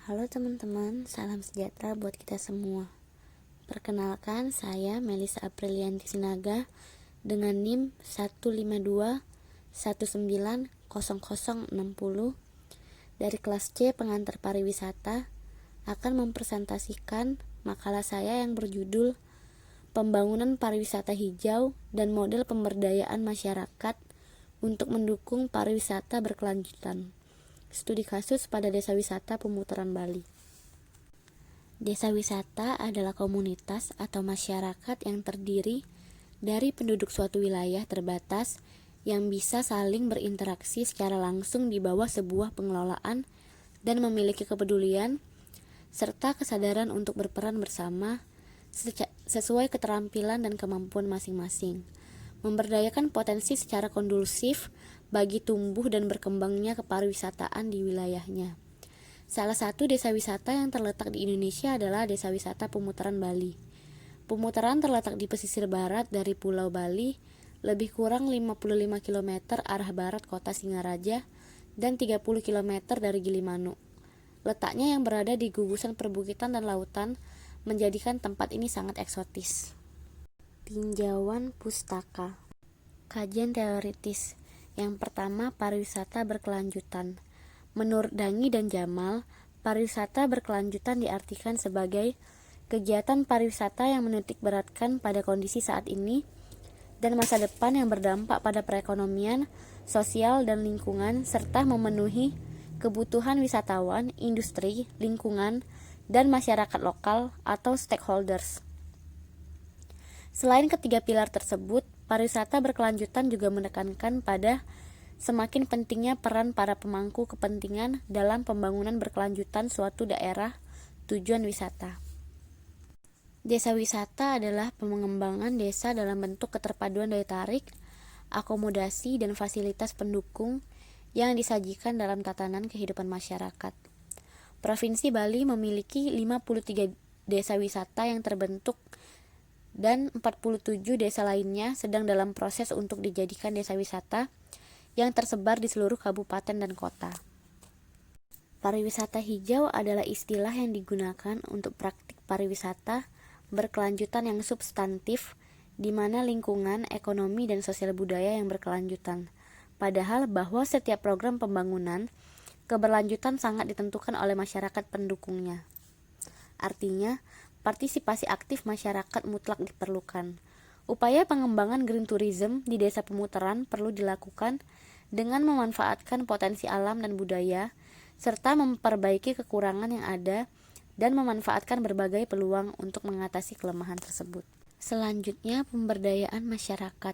Halo teman-teman, salam sejahtera buat kita semua. Perkenalkan, saya Melisa Aprilianti Sinaga dengan NIM 152190060 dari kelas C Pengantar Pariwisata akan mempresentasikan makalah saya yang berjudul Pembangunan Pariwisata Hijau dan Model Pemberdayaan Masyarakat untuk Mendukung Pariwisata Berkelanjutan. Studi kasus pada Desa Wisata Pemutaran Bali. Desa wisata adalah komunitas atau masyarakat yang terdiri dari penduduk suatu wilayah terbatas yang bisa saling berinteraksi secara langsung di bawah sebuah pengelolaan dan memiliki kepedulian serta kesadaran untuk berperan bersama sesuai keterampilan dan kemampuan masing-masing, memberdayakan potensi secara kondusif bagi tumbuh dan berkembangnya kepariwisataan di wilayahnya. Salah satu desa wisata yang terletak di Indonesia adalah Desa Wisata Pemutaran Bali. Pemutaran terletak di pesisir barat dari Pulau Bali, lebih kurang 55 km arah barat kota Singaraja dan 30 km dari Gilimanuk. Letaknya yang berada di gugusan perbukitan dan lautan menjadikan tempat ini sangat eksotis. Tinjauan pustaka. Kajian teoritis. Yang pertama, pariwisata berkelanjutan. Menurut Dangi dan Jamal, pariwisata berkelanjutan diartikan sebagai kegiatan pariwisata yang menitik beratkan pada kondisi saat ini dan masa depan yang berdampak pada perekonomian, sosial, dan lingkungan, serta memenuhi kebutuhan wisatawan, industri, lingkungan, dan masyarakat lokal atau stakeholders. Selain ketiga pilar tersebut, pariwisata berkelanjutan juga menekankan pada semakin pentingnya peran para pemangku kepentingan dalam pembangunan berkelanjutan suatu daerah tujuan wisata. Desa wisata adalah pengembangan desa dalam bentuk keterpaduan daya tarik, akomodasi, dan fasilitas pendukung yang disajikan dalam tatanan kehidupan masyarakat. Provinsi Bali memiliki 53 desa wisata yang terbentuk dan 47 desa lainnya sedang dalam proses untuk dijadikan desa wisata yang tersebar di seluruh kabupaten dan kota. Pariwisata hijau adalah istilah yang digunakan untuk praktik pariwisata berkelanjutan yang substantif, di mana lingkungan, ekonomi, dan sosial budaya yang berkelanjutan. Padahal bahwa setiap program pembangunan, keberlanjutan sangat ditentukan oleh masyarakat pendukungnya. Artinya, partisipasi aktif masyarakat mutlak diperlukan. Upaya pengembangan green tourism di desa pemutaran perlu dilakukan dengan memanfaatkan potensi alam dan budaya, serta memperbaiki kekurangan yang ada dan memanfaatkan berbagai peluang untuk mengatasi kelemahan tersebut. Selanjutnya, pemberdayaan masyarakat.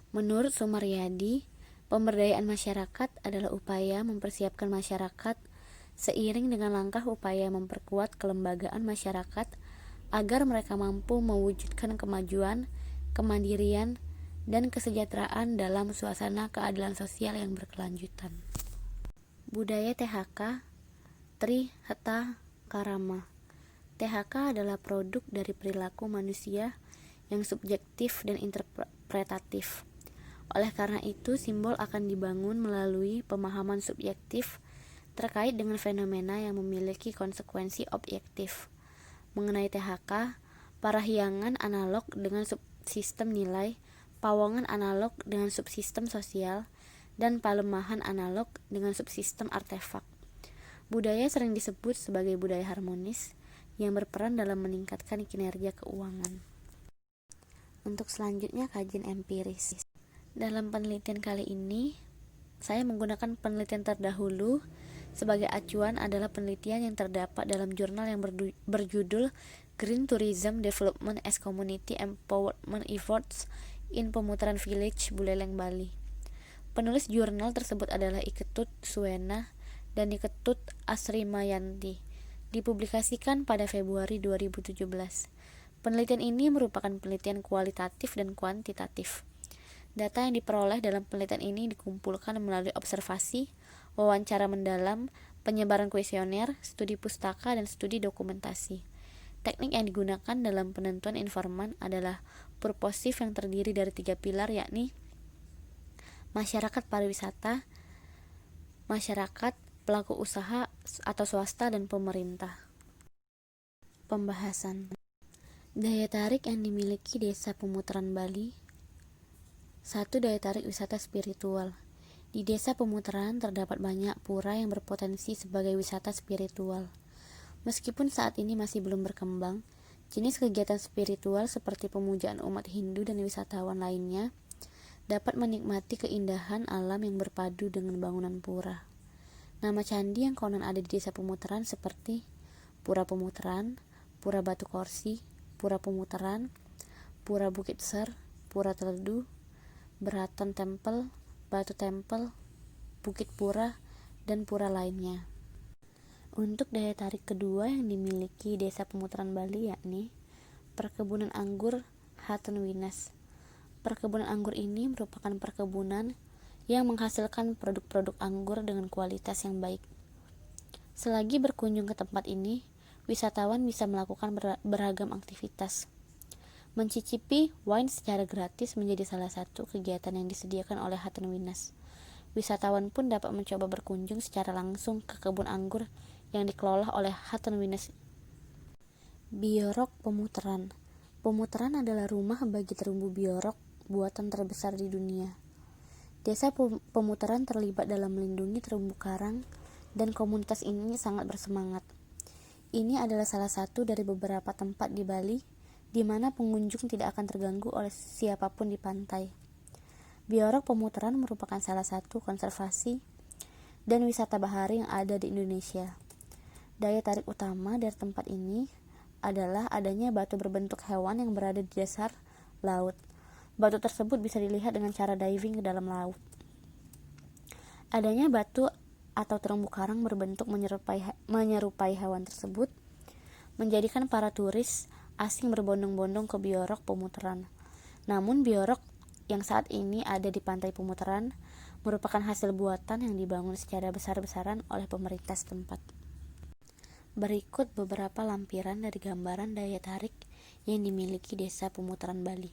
Menurut Sumaryadi, pemberdayaan masyarakat adalah upaya mempersiapkan masyarakat seiring dengan langkah upaya memperkuat kelembagaan masyarakat agar mereka mampu mewujudkan kemajuan, kemandirian, dan kesejahteraan dalam suasana keadilan sosial yang berkelanjutan. Budaya THK, Tri Heta Karama. THK adalah produk dari perilaku manusia yang subjektif dan interpretatif. Oleh karena itu, simbol akan dibangun melalui pemahaman subjektif terkait dengan fenomena yang memiliki konsekuensi objektif. Mengenai THK, parahyangan analog dengan subsistem nilai, pawongan analog dengan subsistem sosial, dan palemahan analog dengan subsistem artefak. Budaya sering disebut sebagai budaya harmonis yang berperan dalam meningkatkan kinerja keuangan. Untuk selanjutnya, kajian empiris. Dalam penelitian kali ini, saya menggunakan penelitian terdahulu. Sebagai acuan adalah penelitian yang terdapat dalam jurnal yang berjudul Green Tourism Development as Community Empowerment Efforts in Pemutaran Village, Buleleng, Bali. Penulis jurnal tersebut adalah Iketut Suena dan Iketut Asrimayanti. Dipublikasikan pada Februari 2017. Penelitian ini merupakan penelitian kualitatif dan kuantitatif. Data yang diperoleh dalam penelitian ini dikumpulkan melalui observasi, wawancara mendalam, penyebaran kuesioner, studi pustaka, dan studi dokumentasi. Teknik yang digunakan dalam penentuan informan adalah purposif yang terdiri dari 3 pilar, yakni masyarakat pariwisata, masyarakat, pelaku usaha atau swasta, dan pemerintah. Pembahasan. Daya tarik yang dimiliki Desa Pemutaran Bali. 1. Daya tarik wisata spiritual. Di Desa Pemutaran terdapat banyak pura yang berpotensi sebagai wisata spiritual. Meskipun saat ini masih belum berkembang, jenis kegiatan spiritual seperti pemujaan umat Hindu dan wisatawan lainnya dapat menikmati keindahan alam yang berpadu dengan bangunan pura. Nama candi yang konon ada di Desa Pemutaran seperti Pura Pemutaran, Pura Batu Korsi, Pura Pemutaran, Pura Bukit Ser, Pura Teledu, Beratan Temple, Batu Temple, Bukit Pura, dan pura lainnya. Untuk daya tarik kedua yang dimiliki Desa Pemutaran Bali yakni perkebunan anggur Hatenwinas. Perkebunan anggur ini merupakan perkebunan yang menghasilkan produk-produk anggur dengan kualitas yang baik. Selagi berkunjung ke tempat ini, wisatawan bisa melakukan beragam aktivitas. Mencicipi wine secara gratis menjadi salah satu kegiatan yang disediakan oleh Hatenwinas. Wisatawan pun dapat mencoba berkunjung secara langsung ke kebun anggur yang dikelola oleh Hatenwinas. Biorok Pemutaran. Pemutaran adalah rumah bagi terumbu biorok buatan terbesar di dunia. Desa Pemutaran terlibat dalam melindungi terumbu karang dan komunitas ini sangat bersemangat. Ini adalah salah satu dari beberapa tempat di Bali di mana pengunjung tidak akan terganggu oleh siapapun di pantai. Biorok Pemutaran merupakan salah satu konservasi dan wisata bahari yang ada di Indonesia. Daya tarik utama dari tempat ini adalah adanya batu berbentuk hewan yang berada di dasar laut. Batu tersebut bisa dilihat dengan cara diving ke dalam laut. Adanya batu atau terumbu karang berbentuk menyerupai hewan tersebut menjadikan para turis asing berbondong-bondong ke Biorok Pemutaran. Namun biorok yang saat ini ada di pantai Pemutaran merupakan hasil buatan yang dibangun secara besar-besaran oleh pemerintah setempat. Berikut beberapa lampiran dari gambaran daya tarik yang dimiliki Desa Pemutaran Bali.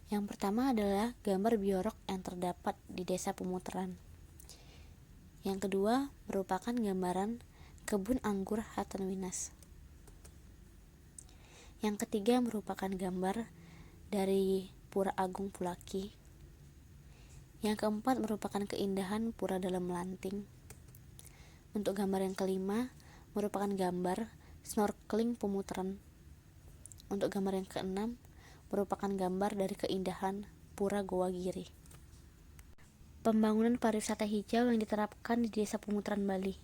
Yang pertama adalah gambar biorok yang terdapat di Desa Pemutaran. Yang kedua merupakan gambaran kebun anggur Hatenwinas. Yang ketiga merupakan gambar dari Pura Agung Pulaki. Yang keempat merupakan keindahan Pura Dalam Melanting. Untuk gambar yang kelima merupakan gambar snorkeling Pemutaran. Untuk gambar yang keenam merupakan gambar dari keindahan Pura Goa Giri. Pembangunan pariwisata hijau yang diterapkan di Desa Pemutaran Bali.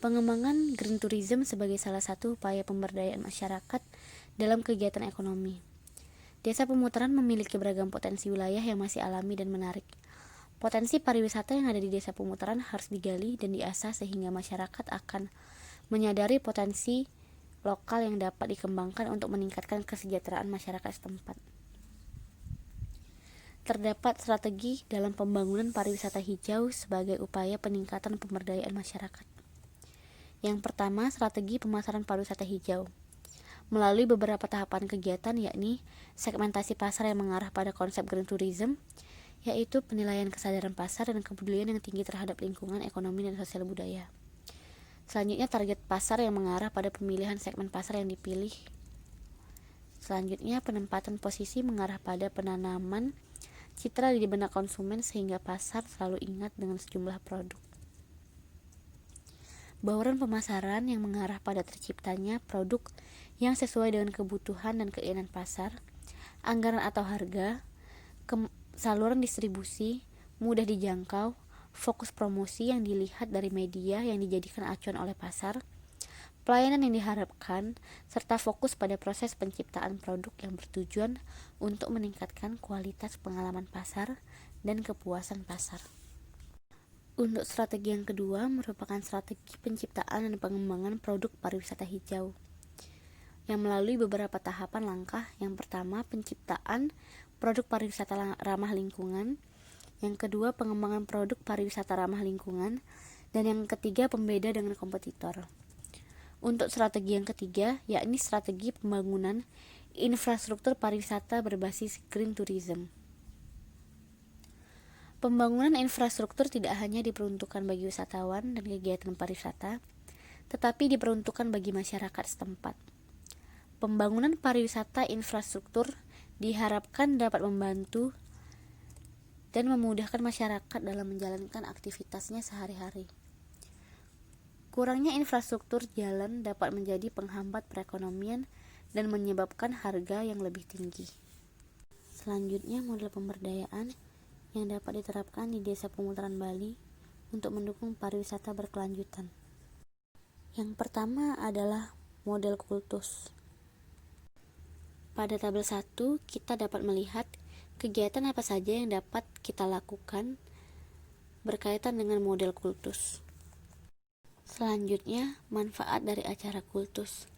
Pengembangan green tourism sebagai salah satu upaya pemberdayaan masyarakat dalam kegiatan ekonomi. Desa Pemutaran memiliki beragam potensi wilayah yang masih alami dan menarik. Potensi pariwisata yang ada di Desa Pemutaran harus digali dan diasah sehingga masyarakat akan menyadari potensi lokal yang dapat dikembangkan untuk meningkatkan kesejahteraan masyarakat setempat. Terdapat strategi dalam pembangunan pariwisata hijau sebagai upaya peningkatan pemberdayaan masyarakat. Yang pertama, strategi pemasaran pariwisata hijau. Melalui beberapa tahapan kegiatan yakni segmentasi pasar yang mengarah pada konsep green tourism, yaitu penilaian kesadaran pasar dan kepedulian yang tinggi terhadap lingkungan, ekonomi, dan sosial budaya. Selanjutnya, target pasar yang mengarah pada pemilihan segmen pasar yang dipilih. Selanjutnya, penempatan posisi mengarah pada penanaman citra di benak konsumen sehingga pasar selalu ingat dengan sejumlah produk. Bauran pemasaran yang mengarah pada terciptanya produk yang sesuai dengan kebutuhan dan keinginan pasar, anggaran atau harga, saluran distribusi, mudah dijangkau, fokus promosi yang dilihat dari media yang dijadikan acuan oleh pasar, pelayanan yang diharapkan, serta fokus pada proses penciptaan produk yang bertujuan untuk meningkatkan kualitas pengalaman pasar dan kepuasan pasar. Untuk strategi yang kedua merupakan strategi penciptaan dan pengembangan produk pariwisata hijau yang melalui beberapa tahapan langkah. Yang pertama, penciptaan produk pariwisata ramah lingkungan. Yang kedua, pengembangan produk pariwisata ramah lingkungan. Dan yang ketiga, pembeda dengan kompetitor. Untuk strategi yang ketiga, yakni strategi pembangunan infrastruktur pariwisata berbasis green tourism. Pembangunan infrastruktur tidak hanya diperuntukkan bagi wisatawan dan kegiatan pariwisata, tetapi diperuntukkan bagi masyarakat setempat. Pembangunan pariwisata infrastruktur diharapkan dapat membantu dan memudahkan masyarakat dalam menjalankan aktivitasnya sehari-hari. Kurangnya infrastruktur jalan dapat menjadi penghambat perekonomian dan menyebabkan harga yang lebih tinggi. Selanjutnya, model pemberdayaan yang dapat diterapkan di Desa Pemutaran Bali untuk mendukung pariwisata berkelanjutan. Yang pertama adalah model kultus. Pada tabel 1, kita dapat melihat kegiatan apa saja yang dapat kita lakukan berkaitan dengan model kultus. Selanjutnya, manfaat dari acara kultus.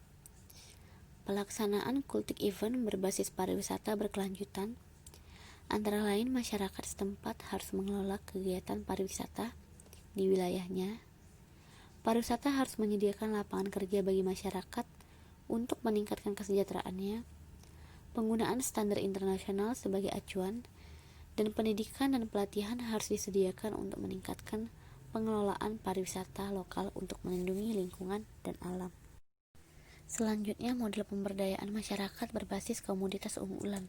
Pelaksanaan kultik event berbasis pariwisata berkelanjutan, antara lain masyarakat setempat harus mengelola kegiatan pariwisata di wilayahnya. Pariwisata harus menyediakan lapangan kerja bagi masyarakat untuk meningkatkan kesejahteraannya, penggunaan standar internasional sebagai acuan, dan pendidikan dan pelatihan harus disediakan untuk meningkatkan pengelolaan pariwisata lokal untuk melindungi lingkungan dan alam. Selanjutnya, model pemberdayaan masyarakat berbasis komoditas unggulan.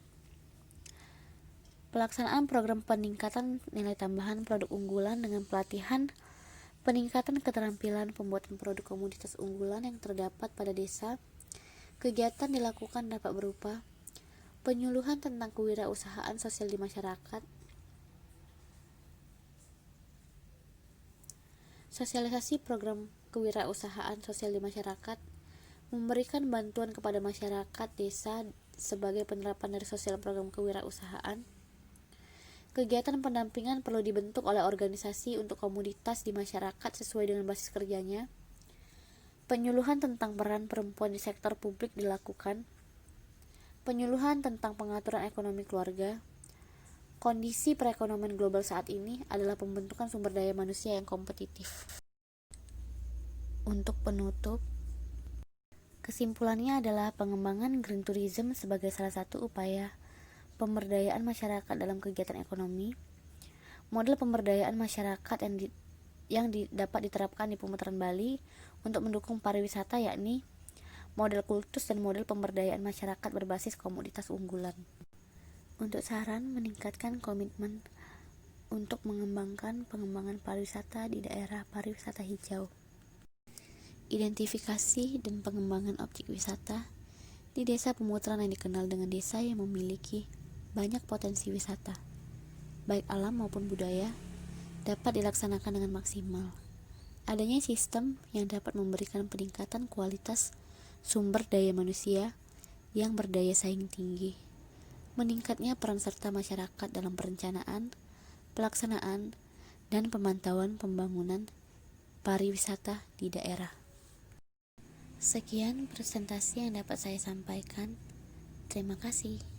Pelaksanaan program peningkatan nilai tambahan produk unggulan dengan pelatihan, peningkatan keterampilan pembuatan produk komoditas unggulan yang terdapat pada desa. Kegiatan dilakukan dapat berupa penyuluhan tentang kewirausahaan sosial di masyarakat, sosialisasi program kewirausahaan sosial di masyarakat, memberikan bantuan kepada masyarakat desa sebagai penerapan dari sosial program kewirausahaan. Kegiatan pendampingan perlu dibentuk oleh organisasi untuk komoditas di masyarakat sesuai dengan basis kerjanya. Penyuluhan tentang peran perempuan di sektor publik dilakukan. Penyuluhan tentang pengaturan ekonomi keluarga. Kondisi perekonomian global saat ini adalah pembentukan sumber daya manusia yang kompetitif. Untuk penutup, kesimpulannya adalah pengembangan green tourism sebagai salah satu upaya pemberdayaan masyarakat dalam kegiatan ekonomi. Model pemberdayaan masyarakat yang dapat diterapkan di Pemutaran Bali untuk mendukung pariwisata yakni model kultus dan model pemberdayaan masyarakat berbasis komoditas unggulan. Untuk saran, meningkatkan komitmen untuk mengembangkan pengembangan pariwisata di daerah pariwisata hijau. Identifikasi dan pengembangan objek wisata di Desa Pemutaran yang dikenal dengan desa yang memiliki banyak potensi wisata, baik alam maupun budaya, dapat dilaksanakan dengan maksimal. Adanya sistem yang dapat memberikan peningkatan kualitas sumber daya manusia yang berdaya saing tinggi. Meningkatnya peran serta masyarakat dalam perencanaan, pelaksanaan, dan pemantauan pembangunan pariwisata di daerah. Sekian presentasi yang dapat saya sampaikan. Terima kasih.